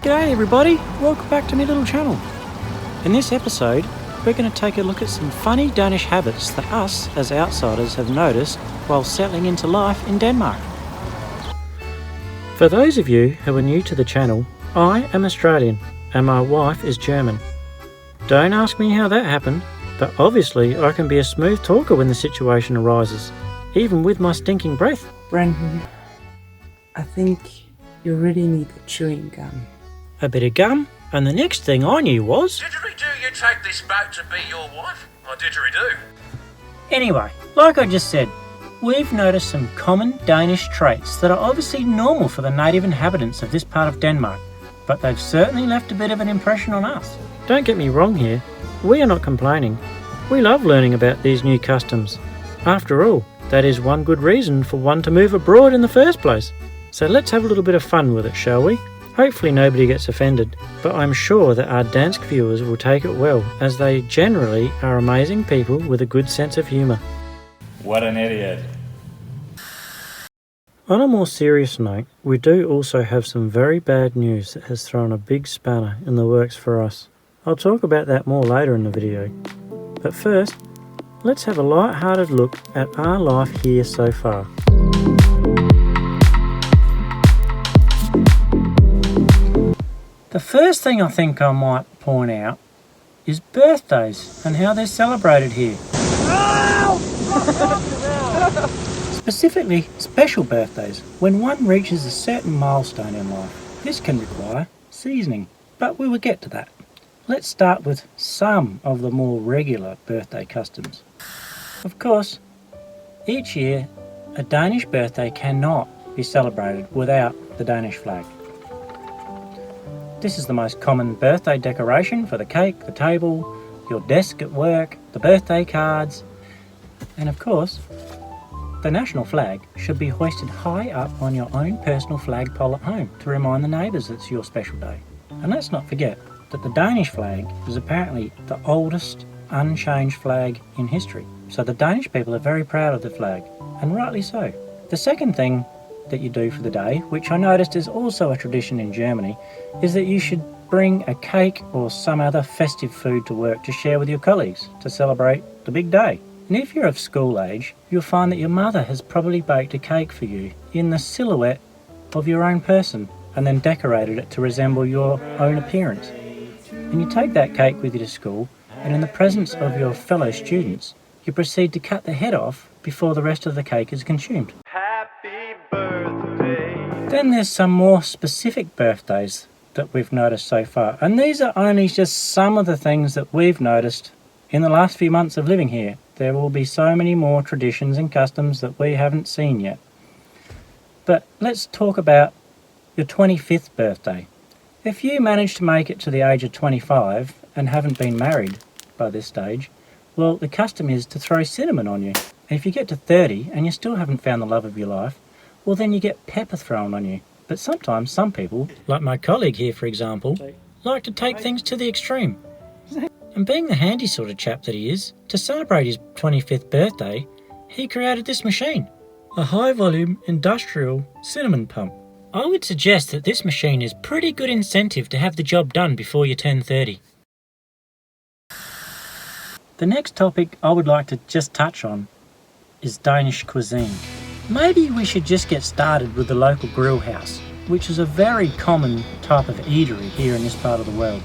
G'day everybody, welcome back to my little channel. In this episode, we're going to take a look at some funny Danish habits that us, as outsiders, have noticed while settling into life in Denmark. For those of you who are new to the channel, I am Australian and my wife is German. Don't ask me how that happened, but obviously I can be a smooth talker when the situation arises, even with my stinking breath. Brandon, I think you really need a chewing gum. A bit of gum, and the next thing I knew was... Didgeridoo, you take this back to be your wife? Or didgeridoo? Anyway, like I just said, we've noticed some common Danish traits that are obviously normal for the native inhabitants of this part of Denmark, but they've certainly left a bit of an impression on us. Don't get me wrong here, we are not complaining. We love learning about these new customs. After all, that is one good reason for one to move abroad in the first place. So let's have a little bit of fun with it, shall we? Hopefully nobody gets offended, but I'm sure that our Dansk viewers will take it well, as they generally are amazing people with a good sense of humour. What an idiot. On a more serious note, we do also have some very bad news that has thrown a big spanner in the works for us. I'll talk about that more later in the video. But first, let's have a light-hearted look at our life here so far. The first thing I think I might point out is birthdays and how they're celebrated here. Specifically, special birthdays, when one reaches a certain milestone in life. This can require seasoning, but we will get to that. Let's start with some of the more regular birthday customs. Of course, each year a Danish birthday cannot be celebrated without the Danish flag. This is the most common birthday decoration for the cake, the table, your desk at work, the birthday cards, and of course, the national flag should be hoisted high up on your own personal flagpole at home to remind the neighbours it's your special day. And let's not forget that the Danish flag is apparently the oldest unchanged flag in history. So the Danish people are very proud of the flag, and rightly so. The second thing that you do for the day, which I noticed is also a tradition in Germany, is that you should bring a cake or some other festive food to work to share with your colleagues to celebrate the big day. And if you're of school age, you'll find that your mother has probably baked a cake for you in the silhouette of your own person and then decorated it to resemble your own appearance. And you take that cake with you to school, and in the presence of your fellow students, you proceed to cut the head off before the rest of the cake is consumed. Then there's some more specific birthdays that we've noticed so far, and these are only just some of the things that we've noticed in the last few months of living here. There will be so many more traditions and customs that we haven't seen yet. But let's talk about your 25th birthday. If you manage to make it to the age of 25 and haven't been married by this stage, well, the custom is to throw cinnamon on you. And if you get to 30 and you still haven't found the love of your life, well then you get pepper thrown on you. But sometimes some people, like my colleague here for example, like to take things to the extreme. And being the handy sort of chap that he is, to celebrate his 25th birthday, he created this machine, a high volume industrial cinnamon pump. I would suggest that this machine is pretty good incentive to have the job done before you turn 30. The next topic I would like to just touch on is Danish cuisine. Maybe we should just get started with the local grill house, which is a very common type of eatery here in this part of the world.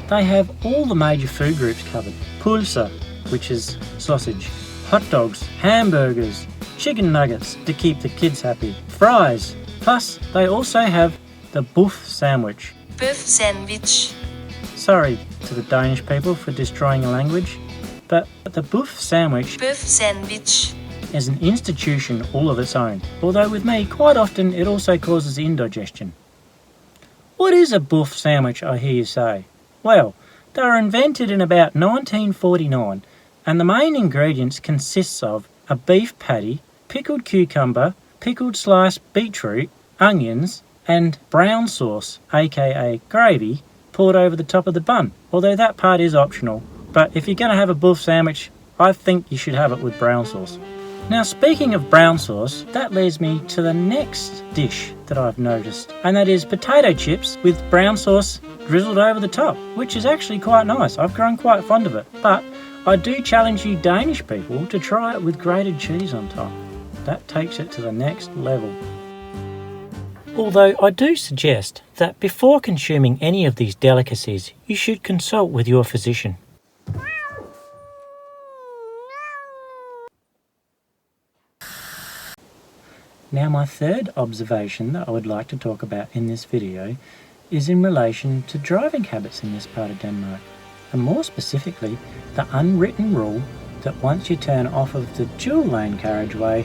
They have all the major food groups covered. Pølse, which is sausage, hot dogs, hamburgers, chicken nuggets to keep the kids happy, fries, plus they also have the bøf sandwich. Bøf sandwich. Sorry to the Danish people for destroying a language, but the bøf sandwich is an institution all of its own, although with me quite often it also causes indigestion. What is a bøf sandwich, I hear you say? Well, they were invented in about 1949 and the main ingredients consists of a beef patty, pickled cucumber, pickled sliced beetroot, onions and brown sauce, aka gravy, poured over the top of the bun, although that part is optional. But if you're going to have a bøf sandwich, I think you should have it with brown sauce. Now, speaking of brown sauce, that leads me to the next dish that I've noticed, and that is potato chips with brown sauce drizzled over the top, which is actually quite nice. I've grown quite fond of it, but I do challenge you Danish people to try it with grated cheese on top. That takes it to the next level. Although I do suggest that before consuming any of these delicacies, you should consult with your physician. Now, my third observation that I would like to talk about in this video is in relation to driving habits in this part of Denmark, and more specifically the unwritten rule that once you turn off of the dual lane carriageway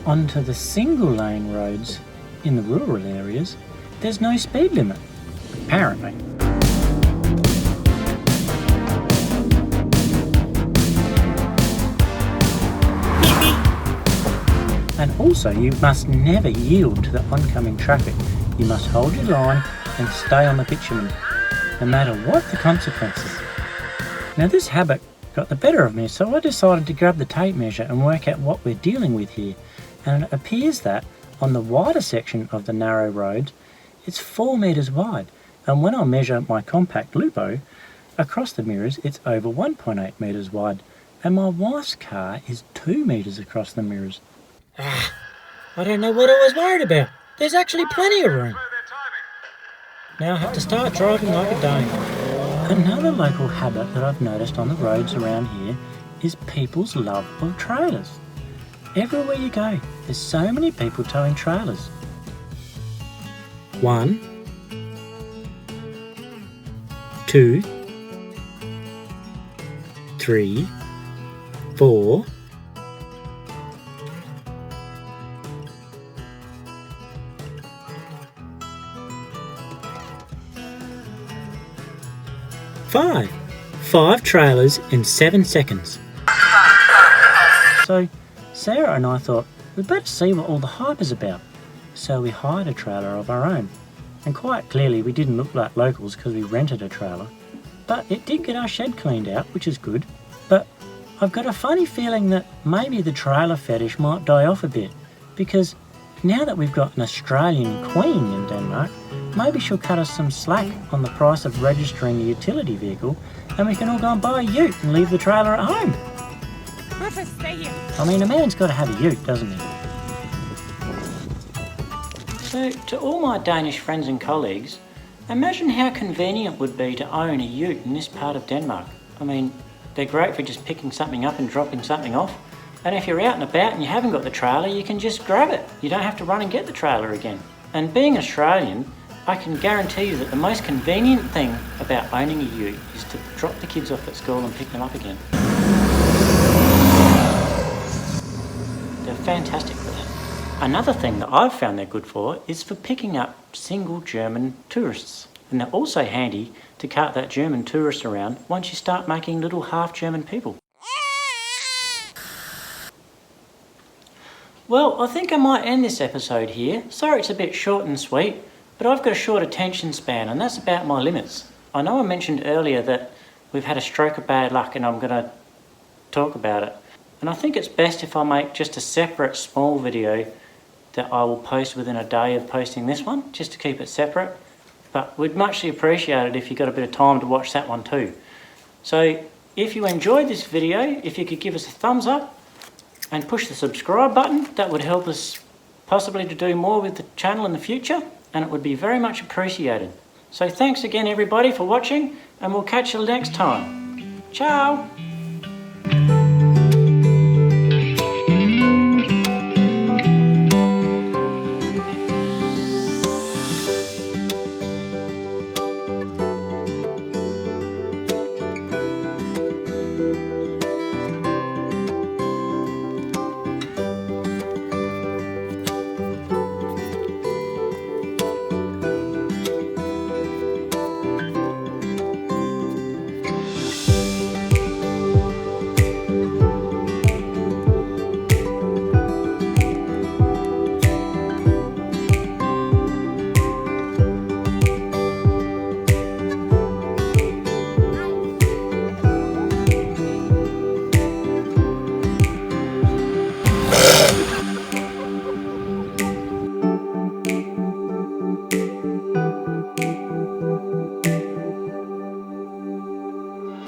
onto the single lane roads in the rural areas, there's no speed limit, apparently. And also, you must never yield to the oncoming traffic. You must hold your line and stay on the bitumen, no matter what the consequences. Now, this habit got the better of me, so I decided to grab the tape measure and work out what we're dealing with here. And it appears that on the wider section of the narrow road, it's 4 metres wide. And when I measure my compact Lupo, across the mirrors, it's over 1.8 metres wide. And my wife's car is 2 metres across the mirrors. I don't know what I was worried about. There's actually plenty of room. Now I have to start driving like a dame. Another local habit that I've noticed on the roads around here is people's love of trailers. Everywhere you go, there's so many people towing trailers. 1, 2, 3, 4, 5 trailers in 7 seconds. So Sarah and I thought we'd better see what all the hype is about. So we hired a trailer of our own. And quite clearly we didn't look like locals because we rented a trailer. But it did get our shed cleaned out, which is good. But I've got a funny feeling that maybe the trailer fetish might die off a bit, because now that we've got an Australian queen in Denmark, maybe she'll cut us some slack on the price of registering a utility vehicle, and we can all go and buy a ute and leave the trailer at home. Rufus, stay here. I mean, a man's got to have a ute, doesn't he? So, to all my Danish friends and colleagues, imagine how convenient it would be to own a ute in this part of Denmark. I mean, they're great for just picking something up and dropping something off. And if you're out and about and you haven't got the trailer, you can just grab it. You don't have to run and get the trailer again. And being Australian, I can guarantee you that the most convenient thing about owning a ute is to drop the kids off at school and pick them up again. They're fantastic for that. Another thing that I've found they're good for is for picking up single German tourists. And they're also handy to cart that German tourist around once you start making little half-German people. Well, I think I might end this episode here. Sorry it's a bit short and sweet, but I've got a short attention span and that's about my limits. I know I mentioned earlier that we've had a stroke of bad luck and I'm going to talk about it. And I think it's best if I make just a separate small video that I will post within a day of posting this one, just to keep it separate. But we'd muchly appreciate it if you got a bit of time to watch that one too. So if you enjoyed this video, if you could give us a thumbs up and push the subscribe button, that would help us possibly to do more with the channel in the future, and it would be very much appreciated. So thanks again everybody for watching, and we'll catch you next time. Ciao!